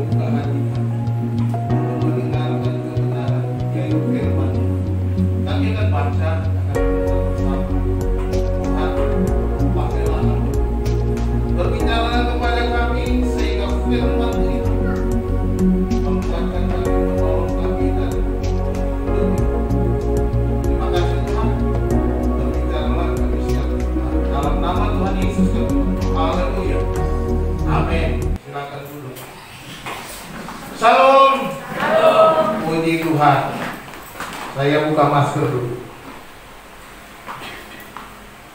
membuka hati kami untuk mendengarkan kebenaran yaitu firman. Kami akan baca, akan bersama. Tuhan, pakailah kami, berbicara kepada kami sehingga firman itu membuatkan kami, menolong kami dan lebih. Terima kasih Tuhan, berbicaralah kami siap dalam nama Tuhan Yesus kami. Haleluya. Amin. Silakan duduk. Salam. Puji Tuhan. Saya buka masker dulu.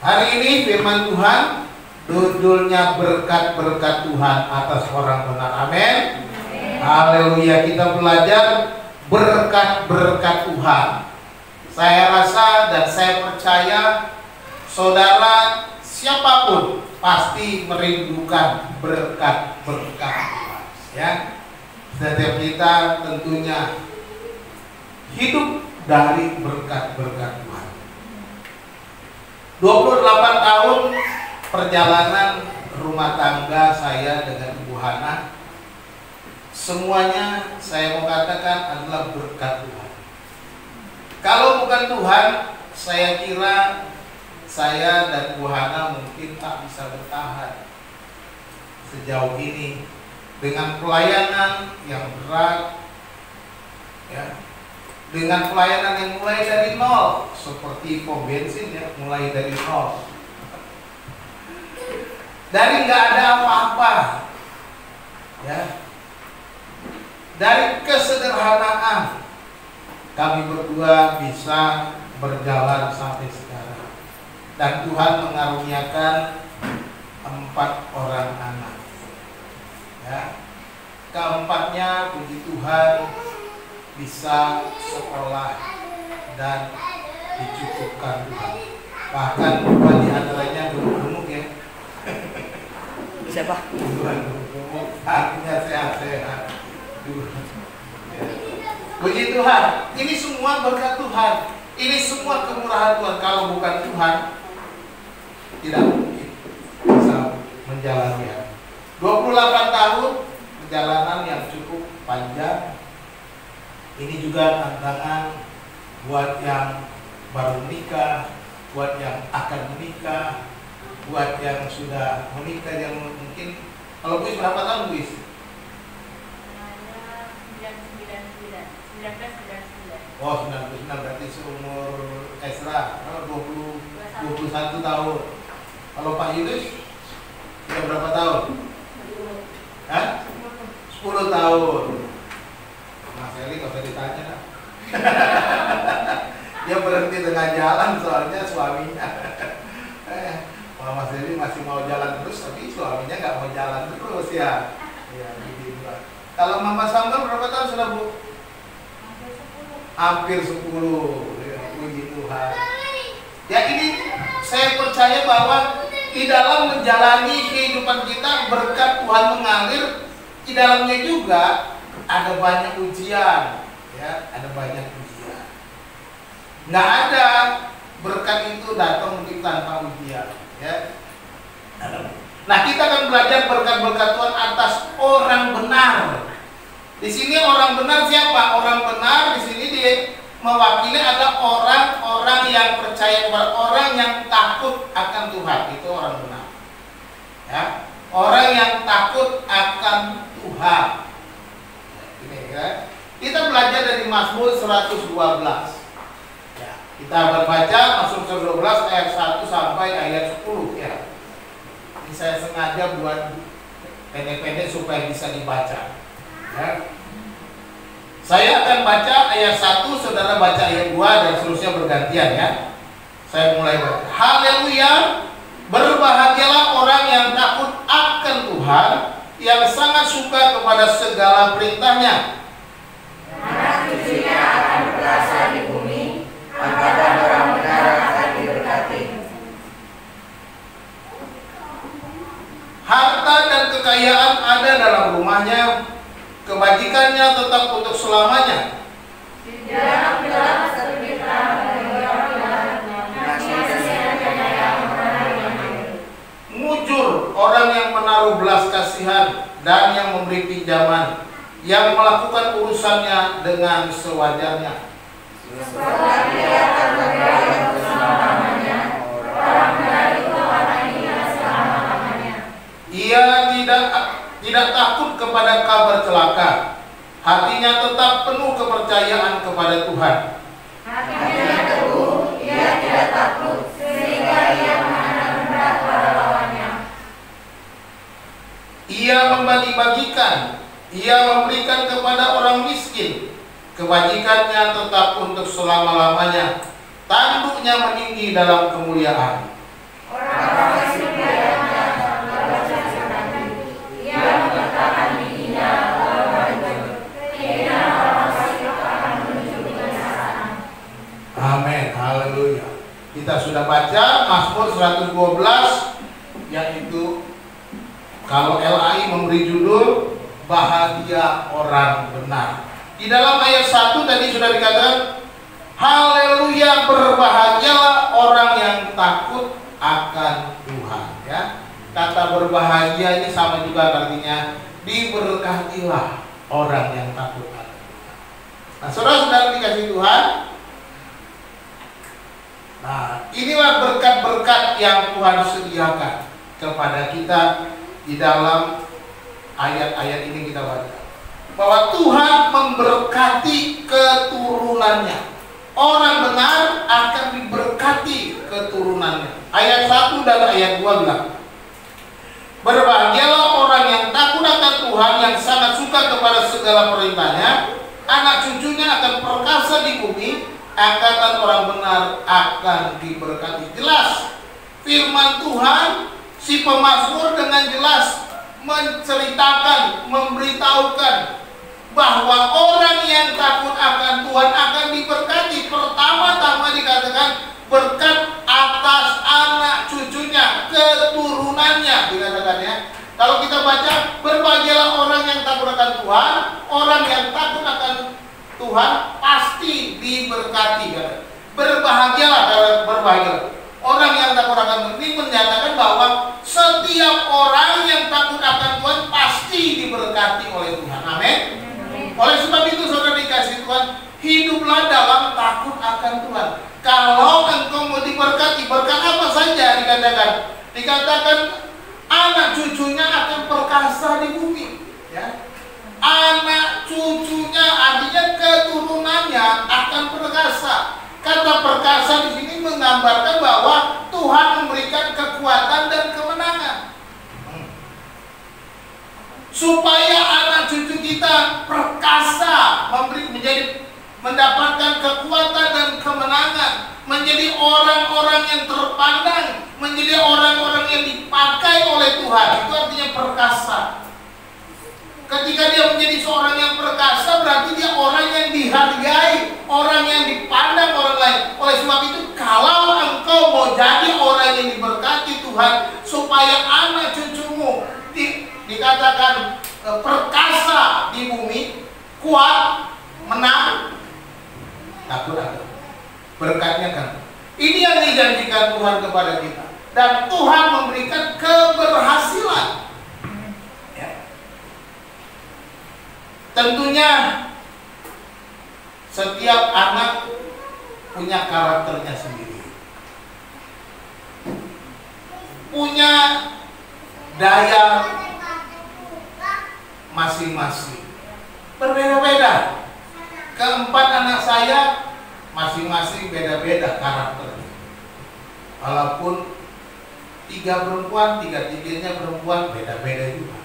Hari ini firman Tuhan judulnya berkat-berkat Tuhan atas orang benar. Amin. Haleluya. Kita belajar berkat-berkat Tuhan. Saya rasa dan saya percaya saudara siapapun pasti merindukan berkat-berkat Tuhan, ya. Setiap kita tentunya hidup dari berkat-berkat Tuhan. 28 tahun perjalanan rumah tangga saya dengan Ibu Hana, semuanya saya mau katakan adalah berkat Tuhan. Kalau bukan Tuhan, saya kira saya dan Bu Hana mungkin tak bisa bertahan sejauh ini dengan pelayanan yang berat, ya, dengan pelayanan yang mulai dari nol, seperti pom bensin, ya, mulai dari nol, dari nggak ada apa-apa, ya, dari kesederhanaan kami berdua bisa berjalan sampai sekarang. Dan Tuhan mengaruniakan 4 orang anak, ya. Keempatnya puji Tuhan bisa sekolah dan dicukupkan Tuhan. Bahkan 2 di antaranya gemuk-gemuk, ya. Siapa? 2 gemuk, artinya sehat-sehat. Puji Tuhan. Ini semua berkat Tuhan. Ini semua kemurahan Tuhan. Kalau bukan Tuhan, tidak mungkin bisa menjalannya. 28 tahun perjalanan yang cukup panjang. Ini juga tantangan buat yang baru menikah, buat yang akan menikah, buat yang sudah menikah, yang mungkin. Kalau Buis berapa tahun, Buis? 1999. Oh, 99, berarti seumur Esra. Kalau 21 tahun. Kalau Pak Yudus sudah berapa tahun? Hah? 10 tahun. Mas Eli nggak usah ditanya. Dia berhenti tengah jalan soalnya suaminya. Mas Eli masih mau jalan terus, tapi suaminya nggak mau jalan terus, ya. Ya, begitu. Kalau Mama Sambal berapa tahun sudah, Bu? Hampir 10. Ya, puji Tuhan. Ya, ini saya percaya bahwa di dalam menjalani kehidupan kita berkat Tuhan mengalir, di dalamnya juga ada banyak ujian, ya, ada banyak ujian. Nggak ada berkat itu datang mungkin tanpa ujian, ya. Nah, kita akan belajar berkat-berkat Tuhan atas orang benar. Di sini orang benar siapa? Orang benar di sini dia mewakili ada orang-orang yang percaya kepada, orang yang takut akan Tuhan, itu orang benar, ya. Orang yang takut akan Tuhan. Ini, ya. Kita belajar dari Mazmur 112. Ya, kita berbaca Mazmur 112 ayat 1 sampai ayat 10, ya. Ini saya sengaja buat pendek-pendek supaya bisa dibaca, ya. Saya akan baca ayat 1, saudara baca ayat 2, dan seterusnya bergantian, ya. Saya mulai baca. Haleluya, berbahagialah orang yang takut akan Tuhan, yang sangat suka kepada segala perintahnya. Anak cucunya akan berasa di bumi, angkatan orang benar akan diberkati. Harta dan kekayaan ada dalam rumahnya, kebajikannya tetap untuk selamanya. Di dalam serbitlah bagi orang benar, kasih penyayang orang yang adil. Mujur orang yang menaruh belas kasihan dan yang memberi pinjaman, yang melakukan urusannya dengan sewajarnya. Sebab Dia akan membayar selama-lamanya, orang benar itu akan hidup selama-lamanya. Ia tidak takut kepada kabar celaka. Hatinya tetap penuh kepercayaan kepada Tuhan. Hatinya teguh, ia tidak takut, sehingga ia menghadap berat pada lawannya. Ia membagi-bagikan, ia memberikan kepada orang miskin. Kebajikannya tetap untuk selama-lamanya. Tanduknya meninggi dalam kemuliaan. Orang miskin biarnya berjasa tadi, ia meletakkan giginya dalam banjir. Hina orang fasik akan menuju kebinasaan. Amin, haleluya. Kita sudah baca Mazmur 112, yaitu kalau LAI memberi judul Bahagia Orang Benar. Di dalam ayat 1 tadi sudah dikatakan, haleluya, berbahagialah orang yang takut akan Tuhan. Ya, kata berbahagia ini sama juga artinya diberkatilah orang yang takut akan Tuhan. Nah, saudara-saudara dikasih Tuhan, nah inilah berkat-berkat yang Tuhan sediakan kepada kita di dalam ayat-ayat ini. Kita baca bahwa Tuhan memberkati keturunannya. Orang benar akan diberkati keturunannya. Ayat 1 dan ayat 2 bilang, berbahagialah orang yang takut akan Tuhan, yang sangat suka kepada segala perintahnya. Anak cucunya akan perkasa di bumi, angkatan orang benar akan diberkati. Jelas firman Tuhan, si pemazmur dengan jelas menceritakan, memberitahukan bahwa orang yang takut akan Tuhan akan diberkati. Pertama-tama dikatakan berkat atas anak cucunya, keturunannya dikatakan ya. Kalau kita baca, berbahagialah orang yang takut akan Tuhan, orang yang takut akan Tuhan pasti diberkati. Berbahagialah, berbahagialah orang yang takut akan Tuhan. Ini menyatakan bahwa setiap orang yang takut akan Tuhan pasti diberkati oleh Tuhan. Amin. Oleh sebab itu saudara dikasih Tuhan, hiduplah dalam takut akan Tuhan. Kalau engkau mau diberkati, berkat apa saja dikatakan? Dikatakan anak cucunya akan perkasa di bumi. Ya. Anak cucunya artinya keturunannya akan perkasa. Kata perkasa di sini menggambarkan bahwa Tuhan memberikan kekuatan dan kemenangan. Supaya anak cucu kita perkasa, mendapatkan kekuatan dan kemenangan, menjadi orang-orang yang terpandang, menjadi orang-orang yang dipakai oleh Tuhan. Itu artinya perkasa. Ketika dia menjadi seorang yang perkasa, berarti dia orang yang dihargai, orang yang dipandang orang lain. Oleh sebab itu, kalau engkau mau jadi orang yang diberkati Tuhan, supaya anak cucumu dikatakan perkasa di bumi, kuat, menang, takut akan berkatnya kan. Ini yang dijanjikan Tuhan kepada kita, dan Tuhan memberikan keberhasilan. Ya. Tentunya setiap anak punya karakternya sendiri, punya daya masing-masing, berbeda-beda. Keempat anak saya masing-masing beda-beda karakternya. Walaupun 3 perempuan, 3-tiganya perempuan, beda-beda juga.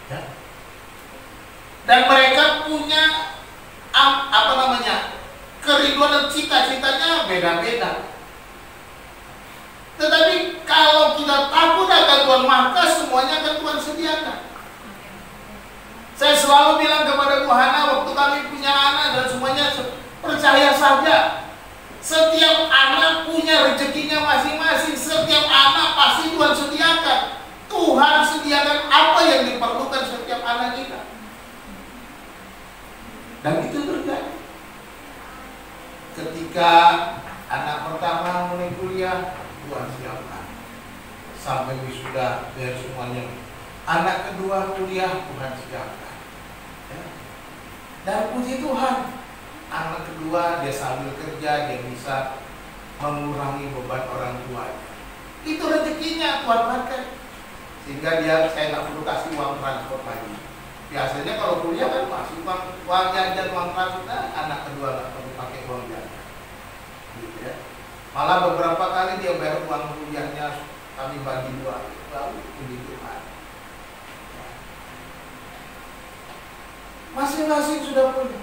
Ya. Dan mereka punya kerinduan dan cita-citanya beda-beda. Tetapi kalau kita takut akan Tuhan, maka semuanya akan Tuhan sediakan. Saya selalu bilang kepada Bu Hana waktu kami punya anak dan semuanya, percaya saja, setiap anak punya rezekinya masing-masing. Setiap anak pasti Tuhan sediakan. Tuhan sediakan apa yang diperlukan setiap anak kita. Dan itu terjadi. Ketika anak pertama mulai kuliah, Tuhan siapkan sampai wisuda biar semuanya. Anak kedua kuliah, Tuhan siapkan. Ya. Dan puji Tuhan, anak kedua dia sambil kerja, dia bisa mengurangi beban orang tuanya. Itu rezekinya Tuhan pakai. Sehingga saya nggak perlu kasih uang transport lagi. Biasanya kalau kuliah kan masih uang jajan, uang transport, anak kedua nggak perlu pakai uang jajan. Gitu ya. Malah beberapa kali dia bayar uang kuliahnya, kami bagi dua. Lalu puji Tuhan. Masing-masing sudah punya.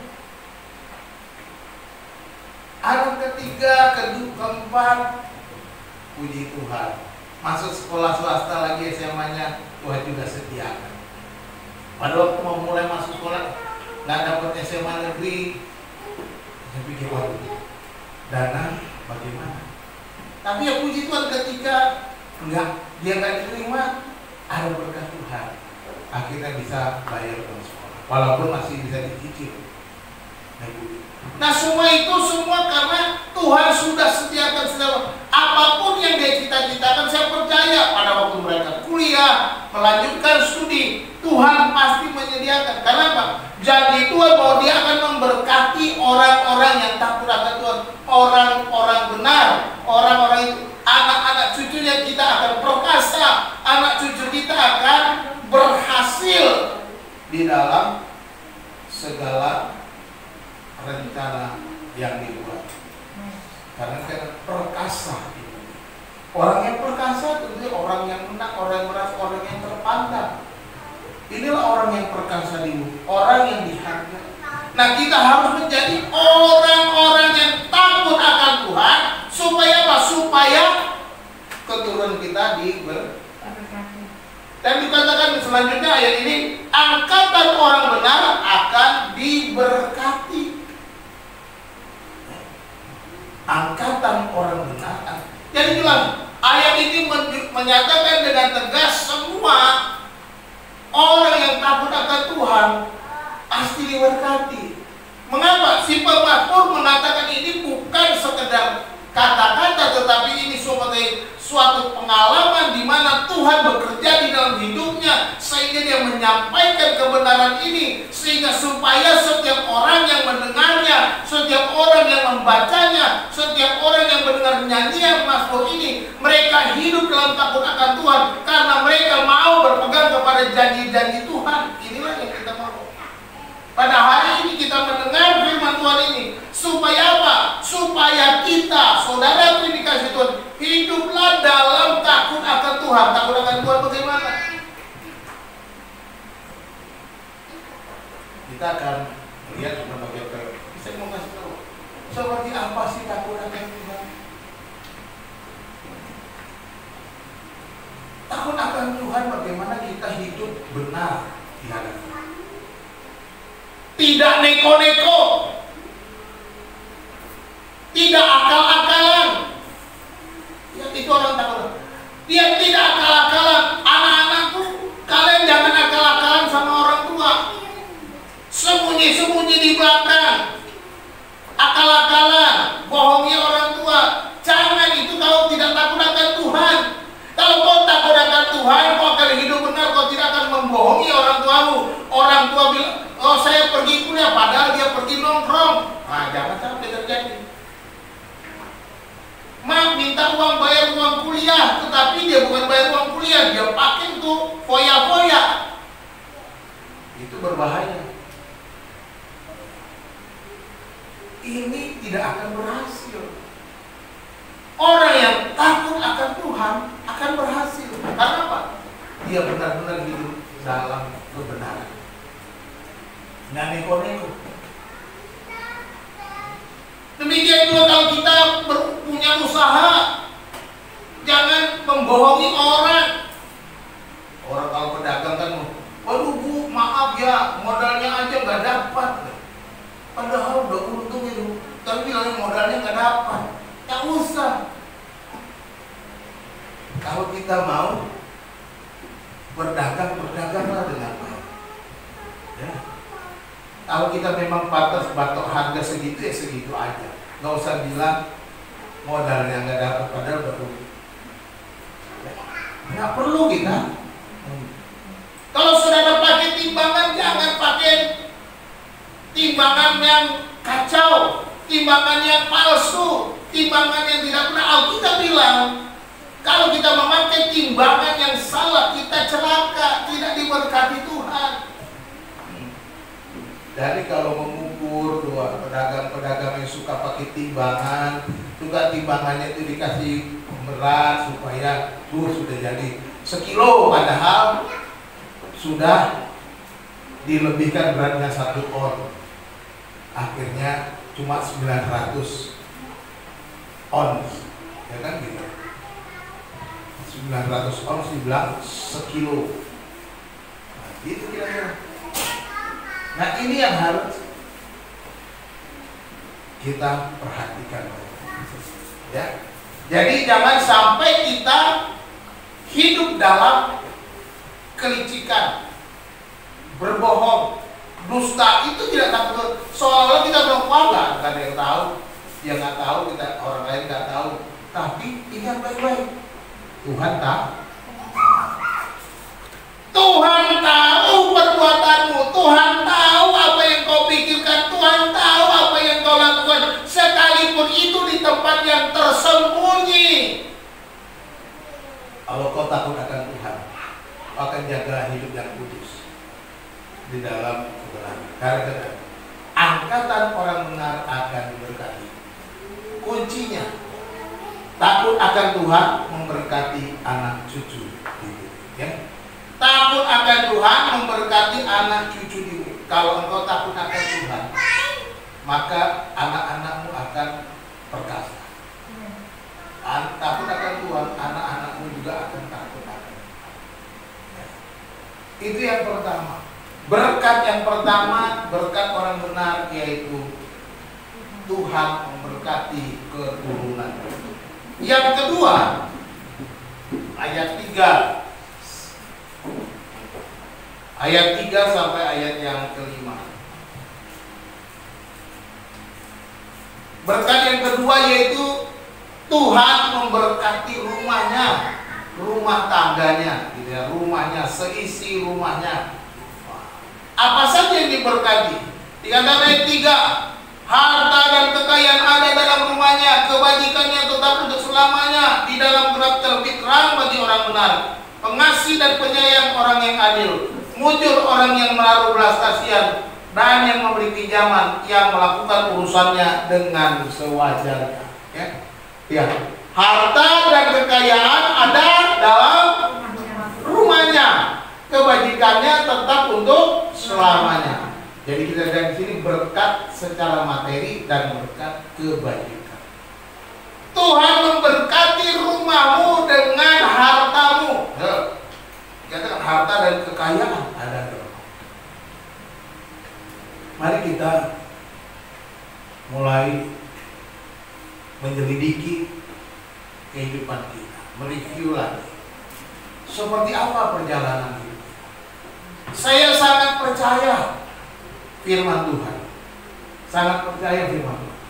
Anak ketiga, keempat, puji Tuhan. Masuk sekolah swasta lagi SMA-nya, Tuhan juga sediakan. Pada waktu mau mulai masuk sekolah, nggak dapat SMA negeri, saya pikir waduh, dana bagaimana? Tapi ya puji Tuhan ketika dia nggak diterima, ada berkat Tuhan, akhirnya bisa bayar uang sekolah, walaupun masih bisa dicicil. Nah semua itu semua karena Tuhan sudah sediakan segala. Apapun yang dia cita-citakan, saya percaya pada waktu mereka kuliah, melanjutkan studi, Tuhan pasti menyediakan. Karena apa? Janji Tuhan bahwa dia akan memberkati orang-orang yang takut akan Tuhan, orang-orang benar, orang-orang itu, anak-anak cucunya kita akan perkasa, anak cucu kita akan berhasil di dalam segala rencana yang dibuat. Karena perkasa itu. Orang yang perkasa tentu orang yang menang, orang yang merasa, orang yang terpandang. Inilah orang yang perkasa di bumi, orang yang dihargai. Nah kita harus menjadi orang-orang yang takut akan Tuhan. Supaya apa? Supaya keturunan kita diberkati. Dan dikatakan selanjutnya ayat ini, angkatan orang benar akan diberkati. Angkatan orang benar. Jadi jelas ayat ini menyatakan dengan tegas semua orang yang takut akan Tuhan pasti diberkati. Mengapa? Si pemazmur mengatakan ini bukan sekedar kata-kata, tetapi ini sebagai suatu pengalaman di mana Tuhan bekerja di dalam hidupnya sehingga dia menyampaikan kebenaran ini, sehingga supaya setiap orang yang mendengarnya, setiap orang yang membacanya, setiap orang yang mendengar nyanyian mazmur ini, mereka hidup dalam takut akan Tuhan karena mereka mau berpegang kepada janji-janji Tuhan. Inilah yang kita mau. Pada hari ini kita mendengar firman Tuhan ini supaya apa? Supaya kita, saudara yang dikasih Tuhan, hiduplah dalam takut akan Tuhan. Takut akan Tuhan bagaimana? Kita akan melihat berbagai perkara. Saya mau kasih tahu seperti apa sih takut akan Tuhan. Takut akan Tuhan bagaimana kita hidup benar di hadapan. Tidak neko-neko, tidak akal-akalan. Ya, itu orang takut. Dia tidak akal-akalan. Anak-anakku, kalian jangan akal-akalan sama orang tua. Sembunyi-sembunyi di belakang, akal-akalan, bohongi orang tua. Jangan, itu kau tidak takut akan Tuhan. Kalau kau takut akan Tuhan, kau akan hidup benar. Kau tidak akan membohongi orang tuamu. Orang tua bilang, oh saya pergi kuliah, padahal dia pergi nongkrong. Nah, jangan sampai terjadi. Mak minta uang bayar uang kuliah, tetapi dia bukan bayar uang kuliah, dia pakai untuk foya-foya. Itu berbahaya. Ini tidak akan berhasil. Orang yang takut akan Tuhan akan berhasil. Karena apa? Dia benar-benar hidup dalam kebenaran. Nggak neko-neko. Demikian juga kalau kita punya usaha, jangan membohongi orang. Orang kalau pedagang kan, waduh bu, maaf ya, modalnya aja nggak dapat. Padahal udah untung itu, tapi bilangnya modalnya nggak dapat. Tak usah. Kalau kita mau berdagang, berdaganglah dengan baik. Ya. Kalau kita memang pantas batok harga segitu ya segitu aja. Nggak usah bilang modalnya nggak dapat padahal udah rugi. Nggak perlu kita. Kalau saudara pakai timbangan, jangan pakai timbangan yang kacau, timbangan yang palsu, timbangan yang tidak benar. Alkitab bilang, kalau kita memakai timbangan yang salah, kita celaka, tidak diberkati Tuhan. Jadi kalau mengukur dua pedagang-pedagang yang suka pakai timbangan, juga timbangannya itu dikasih berat supaya sudah jadi sekilo, padahal sudah dilebihkan beratnya 1 on. Akhirnya cuma 900 ons, ya kan gitu. 900 ons dibilang sekilo. Nah, gitu kira-kira. Nah, ini yang harus kita perhatikan, ya. Jadi jangan sampai kita hidup dalam kelicikan, berbohong, dusta. Itu tidak takut. Soalnya kita belum nggak ada yang tahu, dia nggak tahu, kita orang lain nggak tahu. Tapi ingat baik-baik, Tuhan tahu. Tuhan tahu perbuatanmu, Tuhan tahu apa yang kau pikirkan, Tuhan tahu apa yang kau lakukan, sekalipun itu di tempat yang tersembunyi. Kalau kau takut akan Tuhan, kau akan jaga hidup yang kudus di dalam kebenaran. Karena angkatan orang benar akan diberkati. Kuncinya takut akan Tuhan memberkati anak cucu, ya. Takut akan Tuhan memberkati anak cucu diri. Kalau engkau takut akan Tuhan, maka anak-anakmu akan perkasa. Takut akan Tuhan, anak-anakmu juga akan takut akan Tuhan. Itu yang pertama. Berkat yang pertama, berkat orang benar, yaitu Tuhan memberkati keturunan. Yang kedua, ayat 3. Ayat 3 sampai ayat yang kelima. Berkat yang kedua yaitu Tuhan memberkati rumahnya, rumah tangganya, gitu ya, rumahnya, seisi rumahnya. Apa saja yang diberkati? Dikatakan ayat 3, harta dan kekayaan ada dalam rumahnya, kebajikannya tetap untuk selamanya, di dalam gelap terbit terang bagi orang benar, pengasih dan penyayang orang yang adil, mujur orang yang menaruh belas kasihan, dan yang memberi pinjaman, yang melakukan urusannya dengan sewajarnya. Ya. Harta dan kekayaan ada dalam rumahnya, kebajikannya tetap untuk selamanya. Jadi kita lihat di sini berkat secara materi dan berkat kebajikan. Tuhan memberkati rumahmu dengan hartamu. Katakan harta dan kekayaan ada dalam. Mari kita mulai menyelidiki kehidupan kita, mereview lagi. Seperti apa perjalanan hidup kita? Saya sangat percaya firman Tuhan. Sangat percaya firman Tuhan.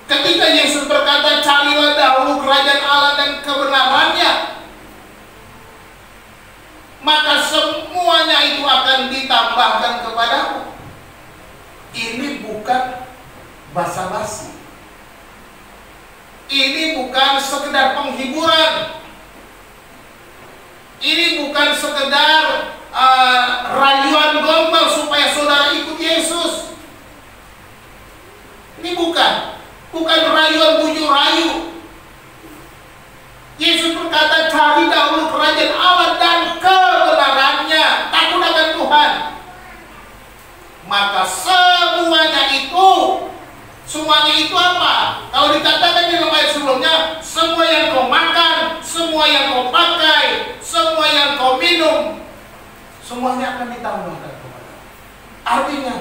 Ketika Yesus berkata, carilah dahulu kerajaan Allah dan kebenarannya, maka semuanya itu akan ditambahkan kepadamu. Ini bukan basa-basi. Ini bukan sekedar penghiburan. Ini bukan sekedar rayuan gombal supaya saudara ikut Yesus. Ini bukan rayuan bujuk rayu. Yesus berkata, cari dahulu kerajaan Allah dan kebenarannya, takut akan Tuhan, maka semuanya itu apa? Kalau dikatakan di ayat sebelumnya, semua yang kau makan, semua yang kau pakai, semua yang kau minum, semuanya akan ditambahkan kepadamu. Artinya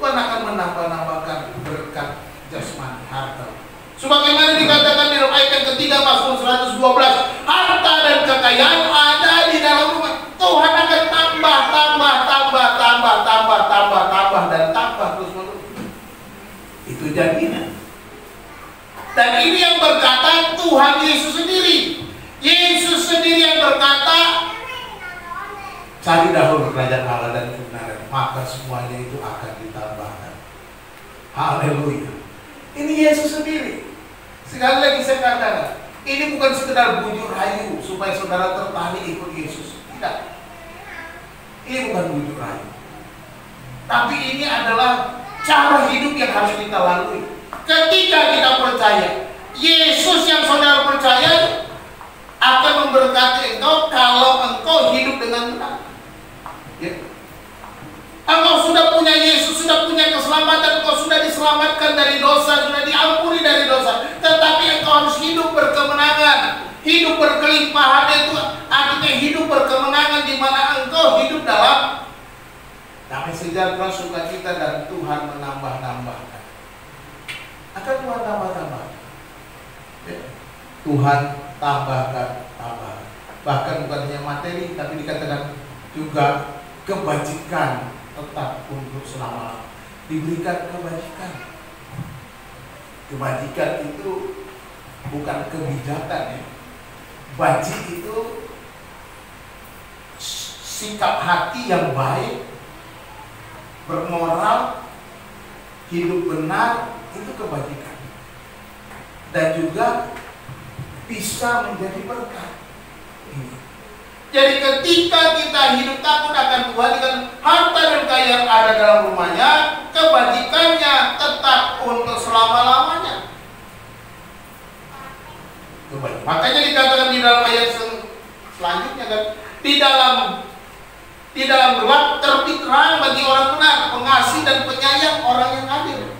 Tuhan akan menambah-nambahkan berkat jasmani, harta. Sebagaimana dikatakan di ayat yang ketiga Mazmur 112, harta dan kekayaan ada di dalam rumah. Tuhan akan tambah dan tambah terus-menerus. Itu jadinya. Dan ini yang berkata Tuhan Yesus sendiri. Yesus sendiri yang berkata, Cari dahulu kerajaan Allah dan kebenaran, maka semuanya itu akan ditambahkan. Haleluya. Ini Yesus sendiri. Sekali lagi saya katakan, ini bukan sekedar bujuk rayu supaya saudara tertarik ikut Yesus. Tidak. Ini bukan bujuk rayu. Tapi ini adalah cara hidup yang harus kita lalui. Ketika kita percaya, Yesus yang saudara percaya akan memberkati engkau kalau engkau hidup dengan benar. Ya. Engkau sudah punya Yesus, sudah punya keselamatan, engkau sudah diselamatkan dari dosa, sudah diampuni dari dosa. Tetapi engkau harus hidup berkemenangan, hidup berkelimpahan. Itu artinya hidup berkemenangan di mana engkau hidup dalam damai sejahtera, sukacita, dan Tuhan menambah-nambahkan. Akan Tuhan tambah-tambah. Ya. Tuhan tambahkan. Bahkan bukan hanya materi, tapi dikatakan juga kebajikan tetap untuk selama-lamanya. Diberikan kebajikan. Kebajikan itu bukan kebijakan, ya. Bajik itu sikap hati yang baik, bermoral, hidup benar, itu kebajikan. Dan juga bisa menjadi berkat. Jadi ketika kita hidup takut akan Tuhan dengan harta dan kekayaan ada dalam rumahnya, kebajikannya tetap untuk selama-lamanya. Makanya dikatakan di dalam ayat selanjutnya kan, di dalam gelap terbit terang bagi orang benar, pengasih dan penyayang orang yang adil.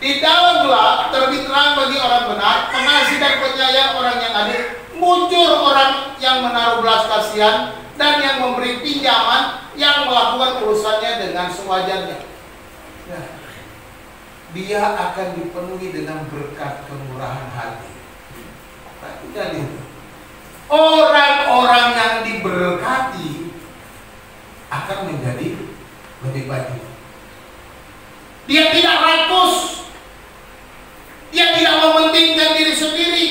Di dalam gelap terbit terang bagi orang benar, pengasih dan penyayang orang yang adil. Muncul orang yang menaruh belas kasihan dan yang memberi pinjaman, yang melakukan urusannya dengan sewajarnya. Ya. Dia akan dipenuhi dengan berkat kemurahan hati. Tapi jadi orang-orang yang diberkati akan menjadi lebih baik. Dia tidak rakus. Dia tidak mementingkan diri sendiri.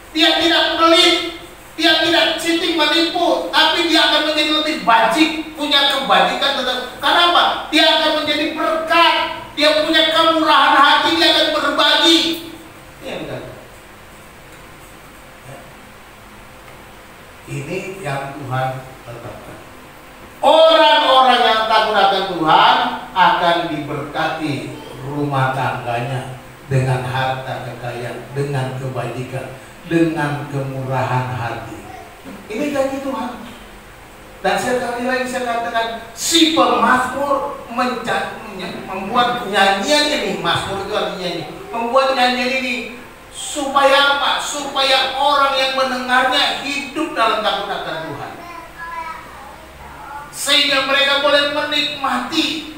Dia tidak pelit, dia tidak cheating menipu, tapi dia akan menjadi lebih bajik, punya kebajikan tetap. Kenapa? Dia akan menjadi berkat, dia punya kemurahan hati, dia akan berbagi. Ini yang Tuhan tetapkan. Orang-orang yang takut akan Tuhan akan diberkati rumah tangganya dengan harta kekayaan, dengan kebajikan, dengan kemurahan hati. Ini janji Tuhan. Dan sekali lagi saya katakan, si pemazmur membuat nyanyian ini, mazmur itu artinya ini, membuat nyanyian ini supaya apa? Supaya orang yang mendengarnya hidup dalam takut akan Tuhan, sehingga mereka boleh menikmati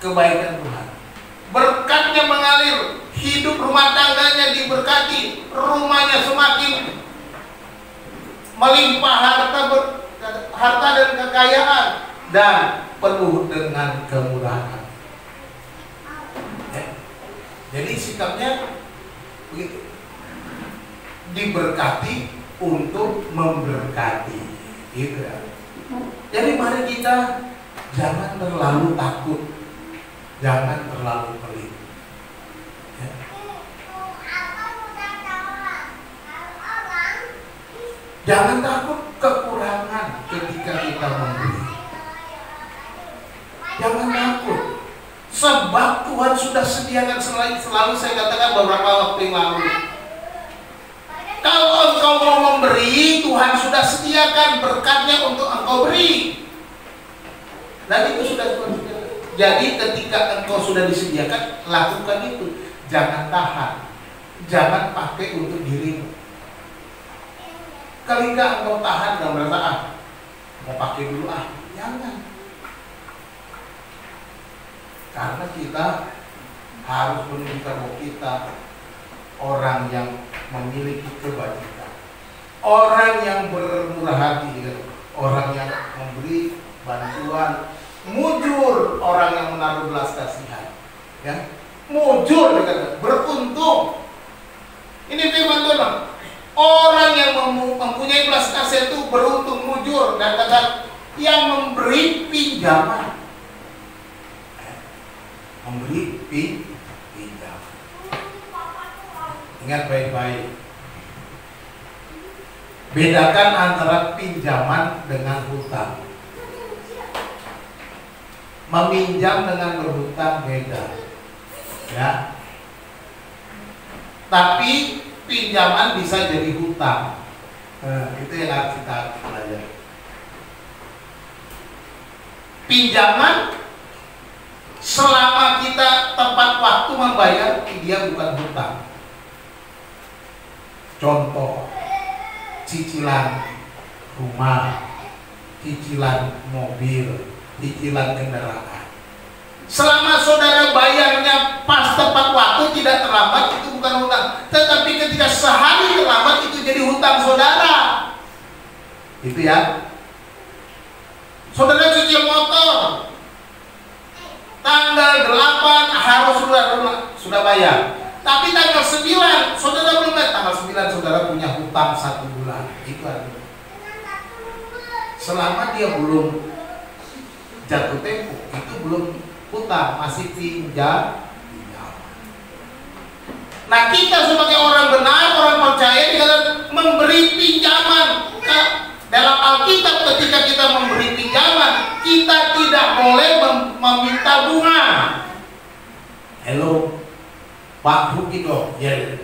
kebaikan Tuhan. Berkatnya mengalir, hidup rumah tangganya diberkati, rumahnya semakin melimpah harta dan kekayaan, dan penuh dengan kemurahan. Jadi sikapnya begitu, diberkati untuk memberkati, gitu ya. Jadi mari kita jangan terlalu takut, jangan terlalu pelit. Ya. Jangan takut kekurangan ketika kita memberi. Jangan takut, sebab Tuhan sudah sediakan. Selalu saya katakan beberapa waktu yang lalu, kalau engkau mau memberi, Tuhan sudah sediakan berkatnya untuk engkau beri. Dan itu sudah Tuhan sediakan. Jadi ketika engkau sudah disediakan, lakukan itu. Jangan tahan, jangan pakai untuk dirimu. Ketika engkau tahan dan merasa mau pakai dulu jangan. Karena kita harus menunjukkan bahwa kita orang yang memiliki kebajikan, orang yang bermurah hati, orang yang memberi bantuan, mujur, orang yang menaruh belas kasihan, ya, mujur, beruntung. Ini firman Tuhan. Orang yang mempunyai belas kasihan itu beruntung, mujur, dan kata yang memberi pinjaman. Memberi pinjaman. Ingat baik-baik. Bedakan antara pinjaman dengan hutang. Meminjam dengan berhutang beda. Ya. Tapi pinjaman bisa jadi hutang. Itu yang harus kita pelajari. Pinjaman selama kita tepat waktu membayar, dia bukan hutang. Contoh, cicilan rumah, cicilan mobil, cicilan kendaraan. Selama saudara bayarnya pas tepat waktu, tidak terlambat, itu bukan hutang. Tetapi ketika sehari terlambat, itu jadi hutang saudara. Itu ya. Saudara cicil motor, tanggal 8 harus sudah bayar. Tapi tanggal 9 saudara belum bayar. Tanggal 9 saudara punya hutang 1 bulan. Itu artinya. Selama dia belum jatuh tempo, itu belum hutang, masih pinjam. Nah, kita sebagai orang benar, orang percaya dikatakan memberi pinjaman. Dalam Alkitab ketika kita memberi pinjaman, kita tidak boleh meminta bunga. Halo, Pak rugi dong. Ya.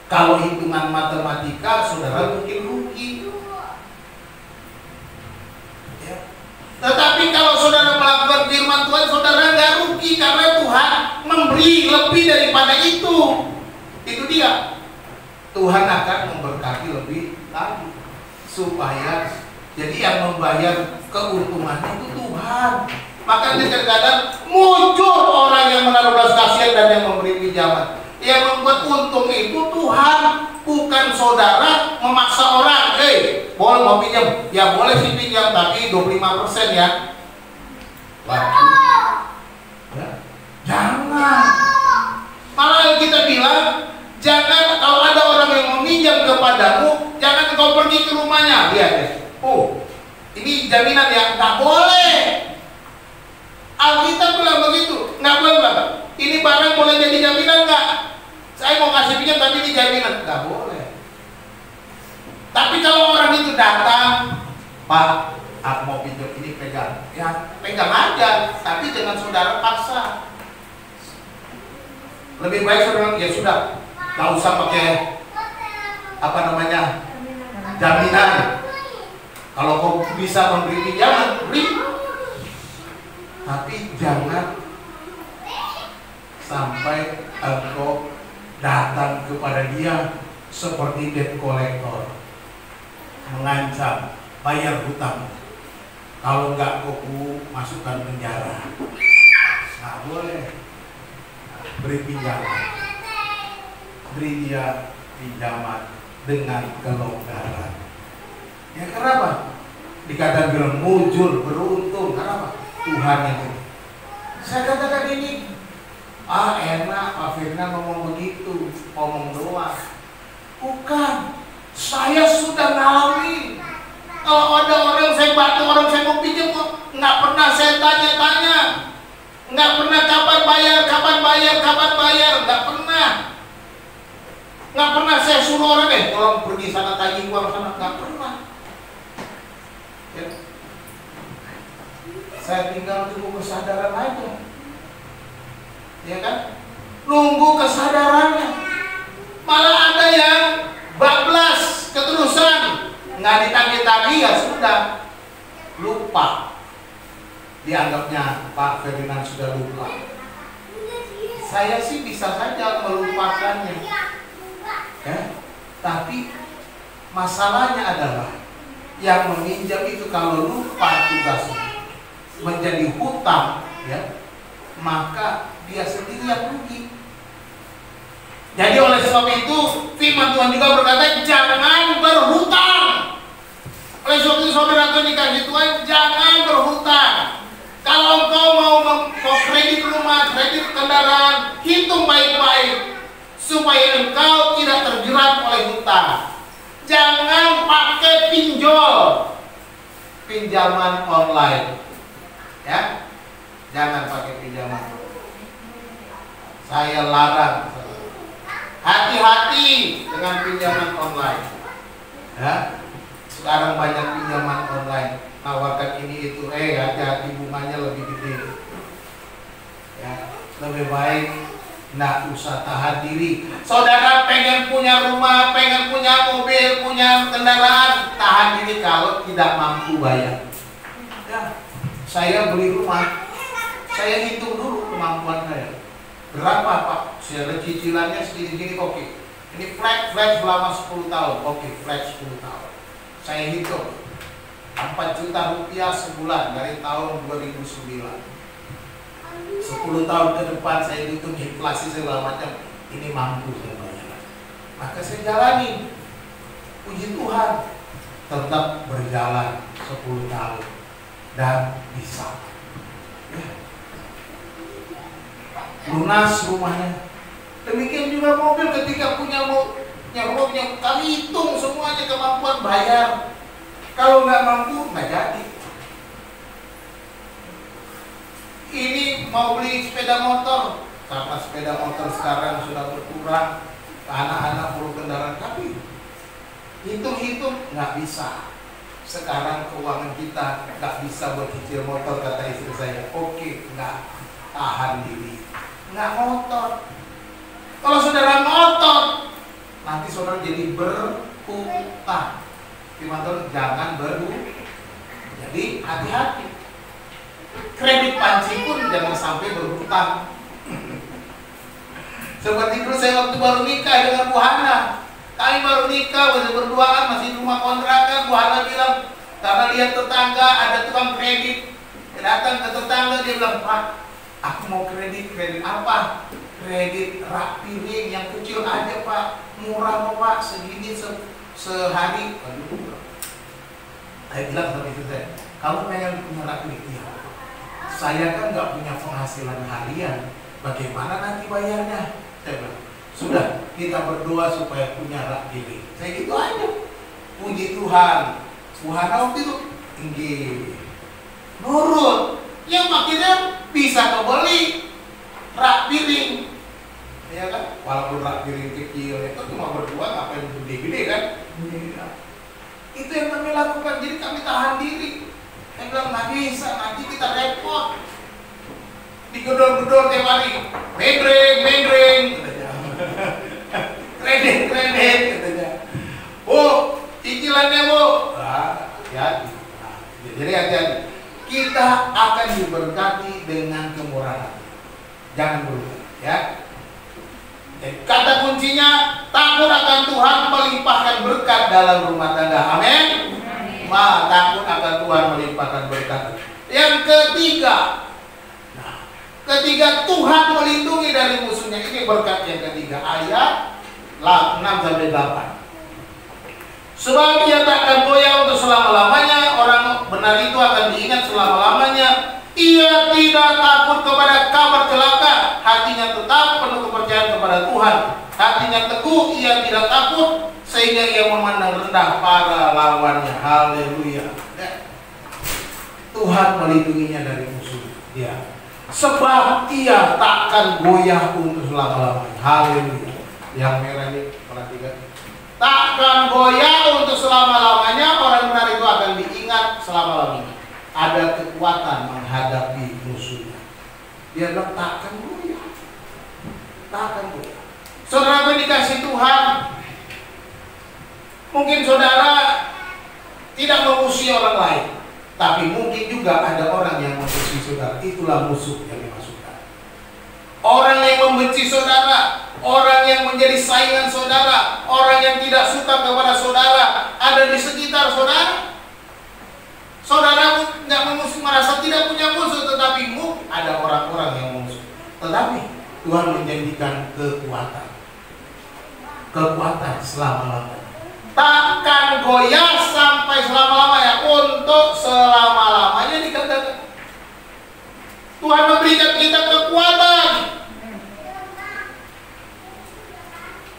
Kalau hitungan matematika, saudara mungkin rugi. Ya. Tetapi kalau saudara melakukan firman Tuhan, saudara nggak rugi karena Tuhan memberi lebih daripada itu. Itu dia. Tuhan akan memberkati lebih lagi supaya jadi yang membayar keuntungan itu Tuhan. Maka kadang-kadang muncul orang yang menaruh belas kasihan dan yang memberi pinjaman. Yang membuat untung itu Tuhan, bukan saudara memaksa orang. Boleh mau pinjam? Ya boleh sih pinjam, tapi 25% ya. Waduh. Ya. Jangan. Malah kita bilang, jangan kalau ada orang yang meminjam kepadamu, jangan kau pergi ke rumahnya. Lihat ya. Oh, ini jaminan ya, nggak boleh. Alkitab bilang begitu, nggak boleh Pak. Ini barang boleh jadi jaminan nggak? Saya mau kasih pinjam tapi ini jaminan, nggak boleh. Tapi kalau orang itu datang, Pak, aku mau pinjam ini pegang, ya pegang aja, tapi jangan saudara paksa. Lebih baik saudara ya sudah. Gak usah pakai apa namanya jaminan. Kalau kau bisa memberi pinjaman, beri. Tapi jangan sampai engkau datang kepada dia seperti debt collector, mengancam bayar hutang. Kalau enggak kau masukkan penjara. Nggak boleh. Beri pinjaman. Beri dia pinjaman dengan kelonggaran. Ya kenapa? Dikatakan bilang mujur, beruntung. Kenapa? Tuhan yang ini. Saya katakan ini, enak Pak Firman ngomong begitu, ngomong doang. Bukan, saya sudah ngalami. Kalau ada orang saya bantu, orang saya mau pinjam kok nggak pernah saya tanya-tanya, nggak pernah kapan bayar, nggak pernah. Nggak pernah saya suruh orang tolong pergi sana tagih uang sana, nggak pernah. Ya. Saya tinggal tunggu kesadaran aja, ya kan? Nunggu kesadarannya. Malah ada yang bablas keterusan, nggak ditagih-tagih ya sudah lupa. Dianggapnya Pak Ferdinand sudah lupa. Saya sih bisa saja melupakannya. Ya, tapi masalahnya adalah yang meminjam itu kalau lupa tugasnya menjadi hutang, ya, maka dia sendiri yang rugi. Jadi oleh sebab itu firman Tuhan juga berkata jangan berhutang. Oleh sebab itu saudara dikasih Tuhan jangan berhutang. Kalau engkau mau kredit rumah, kredit kendaraan, hitung baik-baik supaya engkau tidak terjerat oleh hutang. Jangan pakai pinjol. pinjaman online. Ya, jangan pakai pinjaman. Saya larang. Hati-hati dengan pinjaman online. Ya, sekarang banyak pinjaman online. Tawarkan ini itu, hati-hati bunganya lebih gede. Ya, lebih baik nggak usah tahan diri. Saudara pengen punya rumah, pengen punya mobil, punya kendaraan, tahan diri kalau tidak mampu bayar. Ya, saya beli rumah, saya hitung dulu kemampuan saya. Berapa Pak? Saya cicilannya segini-gini, oke. Ini flat selama 10 tahun, oke, flat 10 tahun. Saya hitung 4 juta rupiah sebulan dari tahun 2009. 10 tahun ke depan saya hitung inflasi segala macam, ini mampu saya bayar. Maka saya jalani. Puji Tuhan, tetap berjalan 10 tahun dan bisa. Ya. Lunas rumahnya. Demikian juga mobil, ketika punya mobilnya, kami hitung semuanya kemampuan bayar. Kalau nggak mampu, nggak jadi. Ini mau beli sepeda motor, karena sepeda motor sekarang sudah berkurang, anak-anak perlu kendaraan, tapi hitung-hitung nggak bisa. Sekarang keuangan kita nggak bisa buat cicil motor, kata istri saya. Oke, nggak tahan diri, nggak ngotot. Kalau saudara ngotot, nanti saudara jadi berhutang. Gimana? Jangan berhutang. Jadi hati-hati. Kredit panci pun jangan sampai berhutang. Seperti dulu saya waktu baru nikah dengan Bu Hana. Kami baru nikah, masih berduaan, masih di rumah kontrakan. Bu Hana bilang, karena lihat tetangga ada tukang kredit. Dia datang ke tetangga, dia bilang, Pak, aku mau kredit apa? Kredit rak piring yang kecil aja Pak, murah kok Pak, segini sehari. Aduh. Saya bilang sama istri saya, kamu pengen punya rak piring? Iya. Saya kan nggak punya penghasilan harian, bagaimana nanti bayarnya? Saya bilang, sudah, kita berdoa supaya punya rak piring. Saya gitu aja. Puji Tuhan. Tuhan waktu itu tinggi, nurut. Yang akhirnya bisa kebeli rak piring. Ya kan? Walaupun rak piring kecil itu cuma berdua, ngapain gede-gede kan? Ya. Itu yang kami lakukan. Jadi kami tahan diri. Saya bilang nggak bisa, nanti kita repot. Digedor-gedor tiap hari, mendring, kredit, katanya. Bu, cicilannya Bu. Hati-hati. Jadi hati-hati. Kita akan diberkati dengan kemurahan. Jangan berubah, ya. Jadi, kata kuncinya, takut akan Tuhan melimpahkan berkat dalam rumah tangga. Amin. Takut akan Tuhan melimpahkan berkat. Yang ketiga, Tuhan melindungi dari musuhnya. Ini berkat yang ketiga, ayat 6-8. Sebab ia tak akan goyah untuk selama-lamanya, orang benar itu akan diingat selama-lamanya. Ia tidak takut kepada kabar celaka, hatinya tetap penuh kepercayaan kepada Tuhan. Hatinya teguh, ia tidak takut, sehingga ia memandang rendah para lawannya. Haleluya. Tuhan melindunginya dari musuh dia. Sebab ia takkan goyah untuk selama-lamanya. Haleluya. Yang merah ini perhatikan. Takkan goyah untuk selama-lamanya, orang benar itu akan diingat selama-lamanya. Ada kekuatan menghadapi musuhnya. Dia bilang takkan goyah. Takkan goyah. Saudara dikasih Tuhan, mungkin saudara tidak memusuhi orang lain, tapi mungkin juga ada orang yang memusuhi saudara. Itulah musuh yang dimaksudkan. Orang yang membenci saudara, orang yang menjadi saingan saudara, orang yang tidak suka kepada saudara, ada di sekitar saudara. Saudara nggak memusuh, merasa tidak punya musuh, tetapi ada orang-orang yang memusuh. Tetapi Tuhan menjanjikan kekuatan selama-lamanya. Takkan goyah sampai selama-lamanya, untuk selama-lamanya dikatakan. Tuhan memberikan kita kekuatan.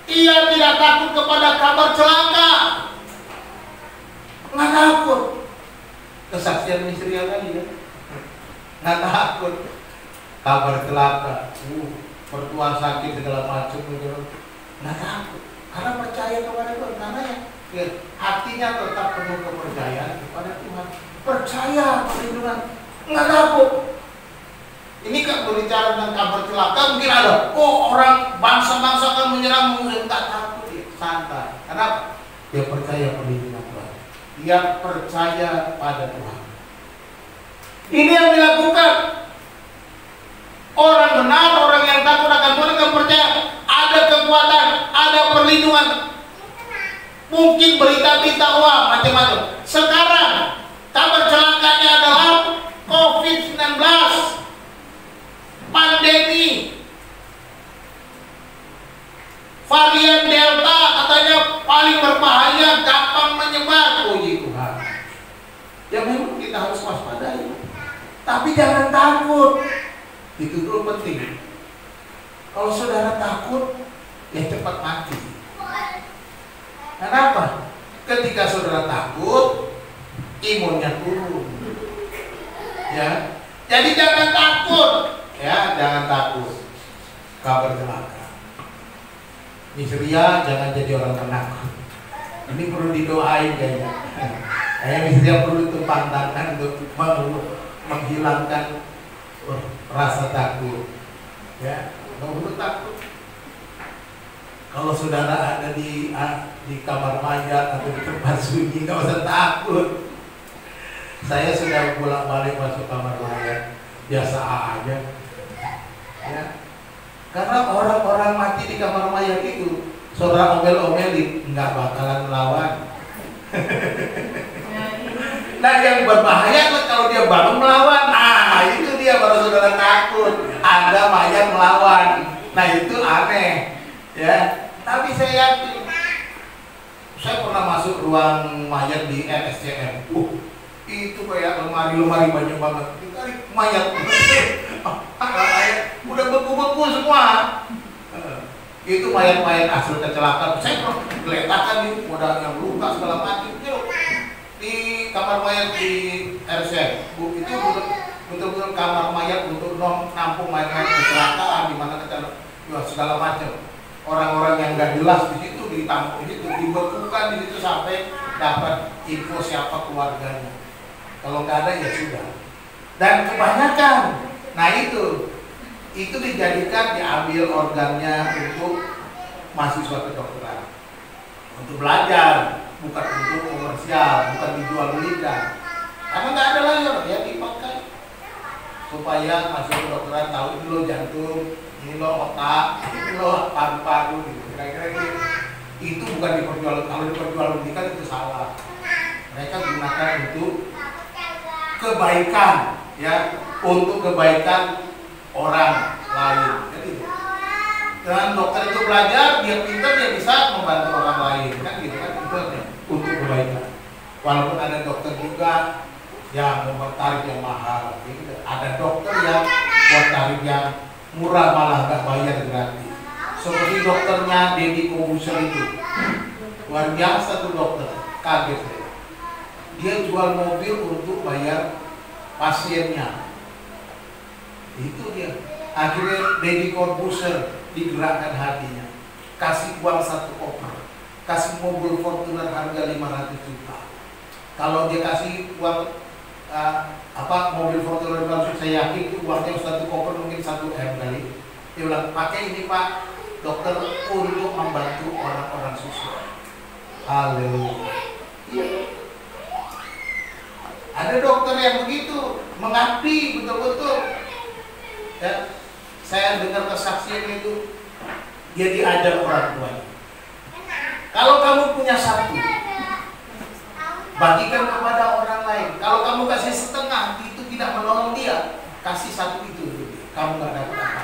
Ia tidak takut kepada kabar celaka. Nggak takut. kesaksian istri tadi ya, nggak takut kabar celaka, mertua sakit segala macam gitu, nggak takut karena percaya kepada Tuhan, karena ya, hatinya tetap penuh kepercayaan kepada Tuhan, percaya perlindungan, nggak takut. Ini kan berbicara tentang kabar celaka, mungkin ada, orang bangsa-bangsa akan menyerang, nggak takut ya, santai. Kenapa? Dia percaya perlindungan Tuhan, dia percaya pada Tuhan. Ini yang dilakukan orang benar, orang yang takut akan Tuhan akan percaya ada kekuatan, ada perlindungan. Mungkin berita-berita macam-macam. Sekarang kabar celakanya adalah COVID-19, pandemi, varian Delta katanya paling berbahaya, gampang menyebar. Puji Tuhan. Ya memang kita harus waspadai, tapi jangan takut. Itu dulu penting. Kalau saudara takut, ya cepat mati. Kenapa? Ketika saudara takut, imunnya turun. Ya, jadi jangan takut. Ya, jangan takut. Kabar celaka. Misria jangan jadi orang penakut. Ini perlu didoain kayaknya. Kayak misria perlu tumpang tangan untuk menghilangkan rasa takut. Ya, nggak perlu takut. Kalau saudara ada di kamar mayat atau di tempat sunyi, nggak usah takut. Saya sudah bolak-balik masuk kamar mayat, biasa aja. Ya, karena orang-orang mati di kamar mayat itu, saudara omel-omelin, nggak bakalan melawan. Nah, yang berbahaya kalau dia baru melawan, itu dia baru saudara takut. Ada mayat melawan, nah itu aneh, ya. Tapi saya yakin, saya pernah masuk ruang mayat di RSCM. Itu kayak lemari-lemari banyak banget. Ditarik mayat, udah beku-beku semua. Itu mayat-mayat asal kecelakaan. Saya pernah geletakan nih, udah yang luka segala macam. Di kamar mayat di RSCM, itu betul-betul kamar mayat untuk nampung mayat-mayat kecelakaan, di mana kecelakaan segala macam. Orang-orang yang nggak jelas di situ ditampung di situ, dibekukan di situ sampai dapat info siapa keluarganya. Kalau nggak ada ya sudah. Dan kebanyakan, nah itu dijadikan, diambil organnya untuk mahasiswa kedokteran, untuk belajar, bukan untuk komersial, bukan dijual belikan. Karena nggak ada lagi orang ya dipakai supaya mahasiswa kedokteran tahu ini lo jantung, ini lo otak, ini lo paru-paru, gitu. Kira-kira gitu. Itu bukan diperjualbelikan. Kalau diperjualbelikan itu salah. Mereka gunakan untuk kebaikan, ya, untuk kebaikan orang lain. Jadi, dengan dokter itu belajar, dia pintar, dia bisa membantu orang lain, kan gitu kan, itu untuk kebaikan. Walaupun ada dokter juga yang membuat tarif yang mahal, gitu. Ada dokter yang buat tarif yang murah, malah nggak bayar gratis. Seperti dokternya Deddy Corbuzier itu, luar biasa tuh dokter, kaget saya. Dia jual mobil untuk bayar pasiennya. Itu dia. Akhirnya Deddy Corbuzier digerakkan hatinya, kasih uang 1 koper, kasih mobil Fortuner harga 500 juta. Kalau dia kasih uang mobil Fortuner 500 juta, saya yakin itu uangnya 1 koper mungkin 1 M kali. Dia bilang, pakai ini Pak dokter untuk membantu orang-orang susah. Haleluya. Ada dokter yang begitu, mengabdi betul-betul. Ya, saya dengar kesaksian itu, dia diajar orang tuanya. Kalau kamu punya 1, bagikan kepada orang lain. Kalau kamu kasih setengah, itu tidak menolong dia, kasih 1 itu, kamu gak dapat apa-apa.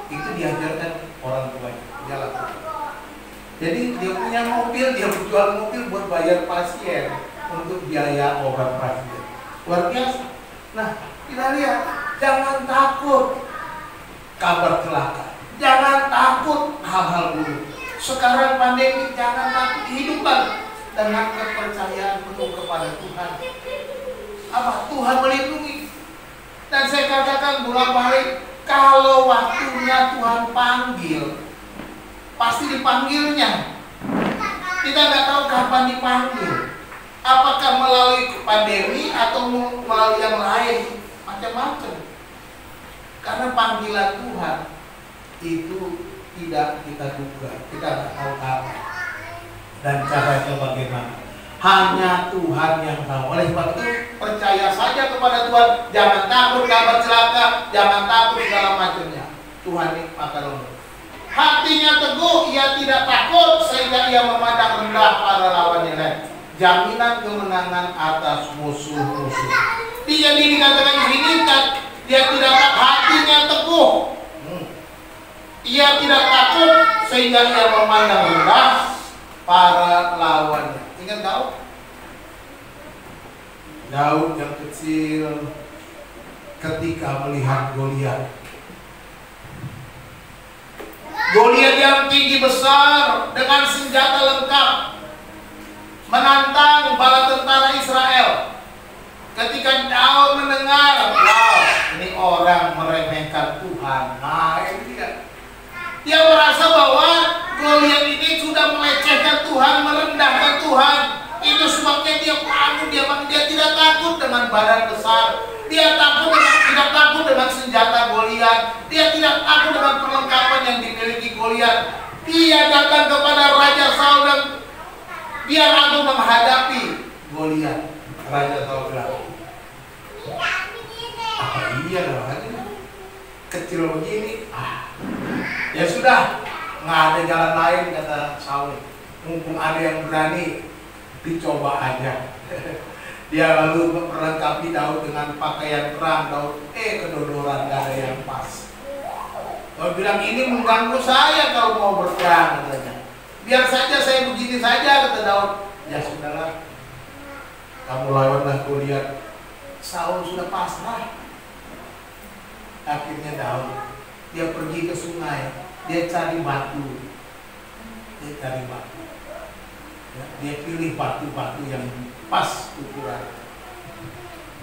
Itu diajarkan orang tuanya, dia lakukan. Jadi dia punya mobil, dia jual mobil buat bayar pasien, untuk biaya obat pasien. Luar biasa. Nah, kita lihat, jangan takut kabar celaka, jangan takut hal-hal buruk. Sekarang pandemi, jangan takut kehidupan. dengan kepercayaan penuh kepada Tuhan. Apa? Tuhan melindungi. Dan saya katakan bolak-balik, kalau waktunya Tuhan panggil, pasti dipanggilnya. Kita nggak tahu kapan dipanggil. Apakah melalui pandemi atau melalui yang lain, macam-macam. Karena panggilan Tuhan itu tidak kita duga, kita nggak tahu kapan dan caranya bagaimana. Hanya Tuhan yang tahu. Oleh sebab itu percaya saja kepada Tuhan. Jangan takut kabar celaka, jangan takut segala macamnya. Tuhan ini akan menolong. Hatinya teguh, ia tidak takut sehingga ia memandang rendah para lawannya lain. Jaminan kemenangan atas musuh-musuh. Dia dikatakan di sini kan, dia tidak takut, hatinya teguh. Ia tidak takut sehingga ia memandang rendah para lawannya. Ingat Daud? Daud yang kecil ketika melihat Goliat. Goliat yang tinggi besar dengan senjata lengkap menantang bala tentara Israel. Ketika Daud mendengar, wow, ini orang meremehkan Tuhan. Nah, ini dia. Dia merasa bahwa Goliat ini sudah melecehkan Tuhan, merendahkan Tuhan. Itu sebabnya dia takut, dia tidak takut dengan badan besar. Dia tidak takut dengan senjata Goliat. Dia tidak takut dengan perlengkapan yang dimiliki Goliat. Dia datang kepada Raja Saul dan biar aku menghadapi Goliat. Raja Saul bilang, apa iya dong? Kecil begini, ya sudah, nggak ada jalan lain, kata Saul. Mumpung ada yang berani, dicoba aja. Dia lalu memperlengkapi Daud dengan pakaian perang. Daud kedodoran, nggak ada yang pas. Daud bilang, ini mengganggu saya kalau mau berperang, katanya. Biar saja saya begini saja, kata Daud. Ya sudahlah, kamu lawanlah Goliat. Saul sudah pasrah. Akhirnya Daud, dia pergi ke sungai, dia cari batu, ya, dia pilih batu-batu yang pas ukuran.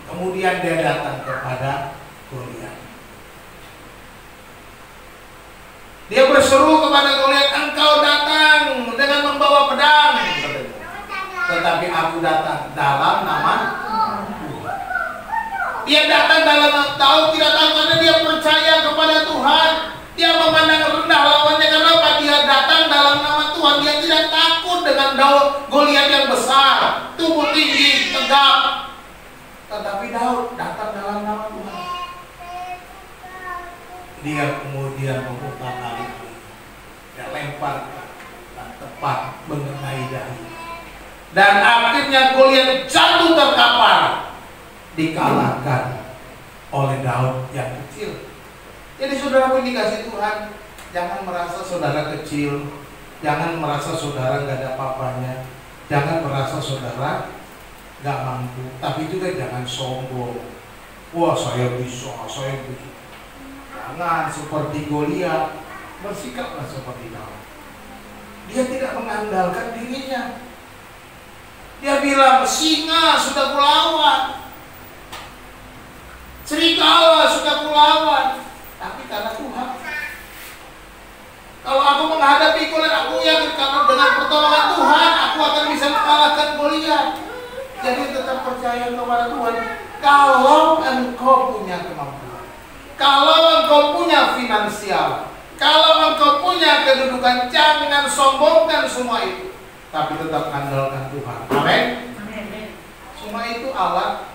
Kemudian dia datang kepada Goliat. Dia berseru kepada Goliat, engkau datang dengan membawa pedang, tetapi aku datang dalam nama Tuhan. Dia datang dalam nama Daud, tidak tahu karena dia percaya kepada Tuhan. Dia memandang rendah lawannya karena apa? Dia datang dalam nama Tuhan. Dia tidak takut dengan Daud, Goliat yang besar, tubuh tinggi, tegap. Tetapi Daud datang dalam nama Tuhan. Dia kemudian memutar tali, dia lempar dan tepat mengenai dahi. Dan akhirnya Goliat jatuh terkapar, dikalahkan oleh Daud yang kecil. Jadi saudara dikasih Tuhan, jangan merasa saudara kecil, jangan merasa saudara nggak ada apa-apanya, jangan merasa saudara nggak mampu, tapi juga jangan sombong. Wah, saya bisa, saya bisa. Jangan seperti Goliat, bersikaplah seperti Daud. Dia tidak mengandalkan dirinya. Dia bilang, singa sudah kulawan, serigala sudah kulawan, tapi karena Tuhan. Kalau aku menghadapi Goliat, aku yakin karena dengan pertolongan Tuhan aku akan bisa mengalahkan Goliat. Jadi tetap percaya kepada Tuhan. Kalau engkau punya kemampuan, kalau engkau punya finansial, kalau engkau punya kedudukan, jangan sombongkan semua itu, tapi tetap andalkan Tuhan. Amin. Semua itu alat.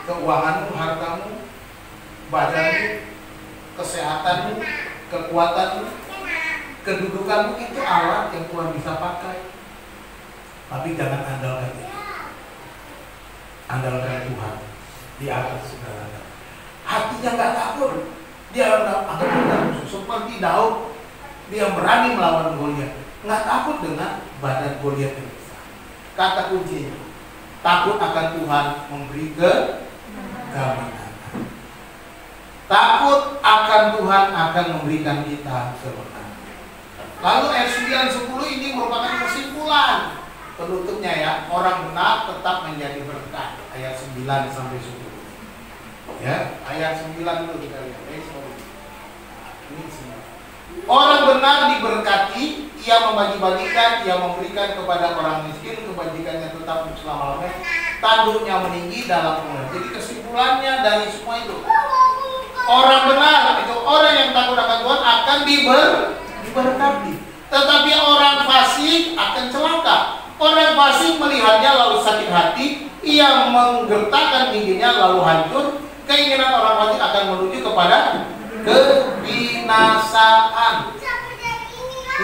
Keuanganmu, hartamu, badanmu, kesehatanmu, kekuatanmu, kedudukanmu, itu alat yang Tuhan bisa pakai. Tapi jangan andalkan itu. Andalkan Tuhan di atas segala-galanya. Hatinya nggak takut. Dia akan seperti Daud. Dia berani melawan Goliat. Nggak takut dengan badan Goliat yang besar. Kata kuncinya, takut akan Tuhan memberi kemenangan. Takut akan Tuhan akan memberikan kita kemenangan. Lalu ayat 9-10 ini merupakan kesimpulan. penutupnya ya, orang benar tetap menjadi berkat. Ayat 9 sampai 10. Ya, ayat 9 dulu kita lihat. Ini semua. Orang benar diberkati, ia membagi-bagikan, ia memberikan kepada orang miskin, kebajikannya tetap selama-lamanya, tanduknya meninggi dalam umur. Jadi kesimpulannya dari semua itu, orang benar itu orang yang takut akan Tuhan akan diberkati. Tetapi orang fasik akan celaka. Orang fasik melihatnya lalu sakit hati, ia menggertakkan giginya lalu hancur. Keinginan orang fasik akan menuju kepada kebinasaan.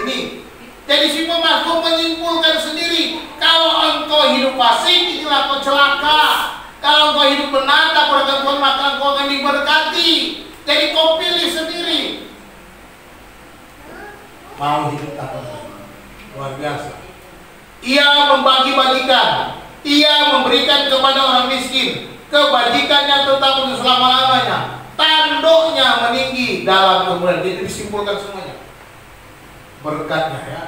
Ini. Jadi si pemasmur menyimpulkan sendiri, kalau engkau hidup fasik, inilah kau celaka. Kalau engkau hidup benar, takut akan Tuhan, maka engkau akan diberkati. Jadi kau pilih sendiri. Mau hidup takut luar biasa. Ia membagi-bagikan, ia memberikan kepada orang miskin, kebajikannya tetap untuk selama-lamanya, tanduknya meninggi dalam kemuliaan. Jadi disimpulkan semuanya. Berkatnya ya,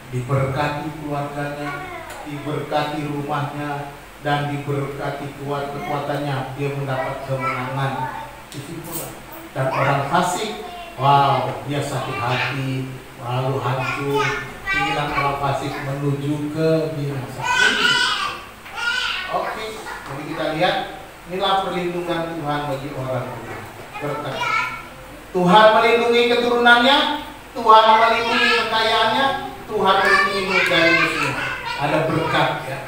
diberkati keluarganya, diberkati rumahnya, dan diberkati kekuatannya. Dia mendapat kemenangan. Disimpulkan. Dan orang fasik, wow, dia sakit hati, lalu hancur. Keinginan orang fasik menuju ke binasaan. Oke, jadi kita lihat inilah perlindungan Tuhan bagi orang berkat. Tuhan melindungi keturunannya, Tuhan melindungi kekayaannya, Tuhan melindungi dari musuhnya. Ada berkat ya.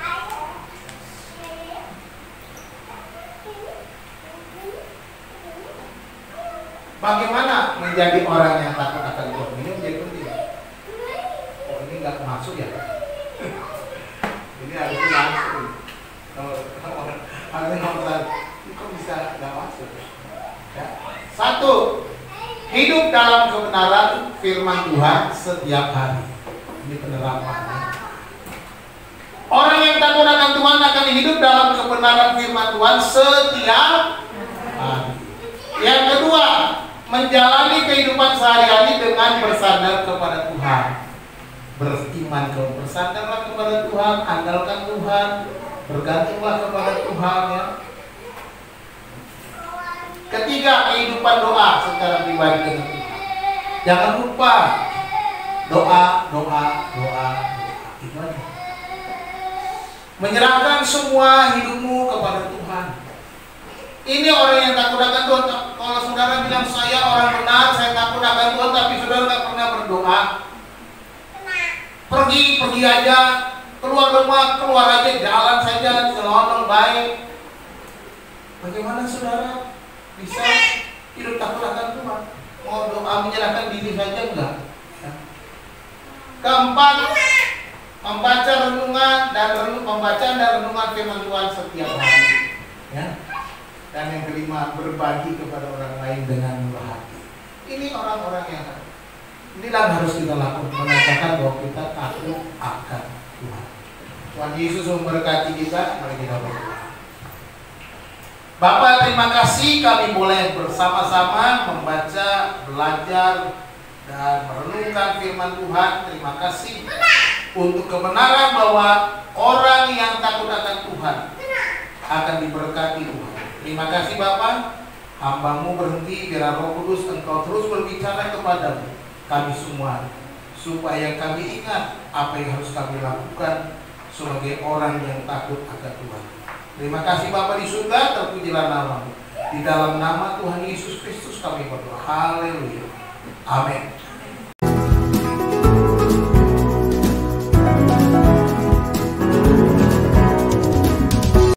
Bagaimana menjadi orang yang takut akan Tuhan? Ini menjadi penting. Oh, ini nggak masuk ya? Ini harusnya masuk. Harusnya nonton. Kok bisa nggak masuk? Ya. 1. Hidup dalam kebenaran firman Tuhan setiap hari. Ini penerapannya. Orang yang takut akan Tuhan akan hidup dalam kebenaran firman Tuhan setiap hari. Yang kedua, menjalani kehidupan sehari-hari dengan bersandar kepada Tuhan. Beriman, bersandarlah kepada Tuhan, andalkan Tuhan, bergantunglah kepada Tuhan ya. Ketiga, kehidupan doa secara pribadi dengan Tuhan. Jangan lupa doa. Itu aja. Menyerahkan semua hidupmu kepada Tuhan. Ini orang yang takut akan Tuhan. Kalau saudara bilang saya orang benar, saya takut akan Tuhan, tapi saudara tak pernah berdoa. Pergi aja, keluar rumah, keluar aja, jalan saja, celana baik. Bagaimana saudara bisa hidup takut akan Tuhan? Mau doa menyerahkan diri saja enggak? Ya. Keempat, membaca renungan dan renungan firman Tuhan setiap hari. Ya. Dan yang kelima, berbagi kepada orang lain dengan murah hati. Ini orang-orang yang inilah harus kita lakukan, mengatakan bahwa kita takut akan Tuhan. Tuhan Yesus memberkati kita, mari kita berdoa. Bapak, terima kasih kami boleh bersama-sama membaca, belajar, dan merenungkan firman Tuhan. Terima kasih untuk kebenaran bahwa orang yang takut akan Tuhan akan diberkati Tuhan. Terima kasih Bapak, hamba-Mu berhenti biar Roh Kudus Engkau terus berbicara kepadamu, kami semua, supaya kami ingat apa yang harus kami lakukan sebagai orang yang takut akan Tuhan. Terima kasih Bapa di surga, terpujilah nama-Mu. Di dalam nama Tuhan Yesus Kristus kami berdoa. Haleluya. Amin.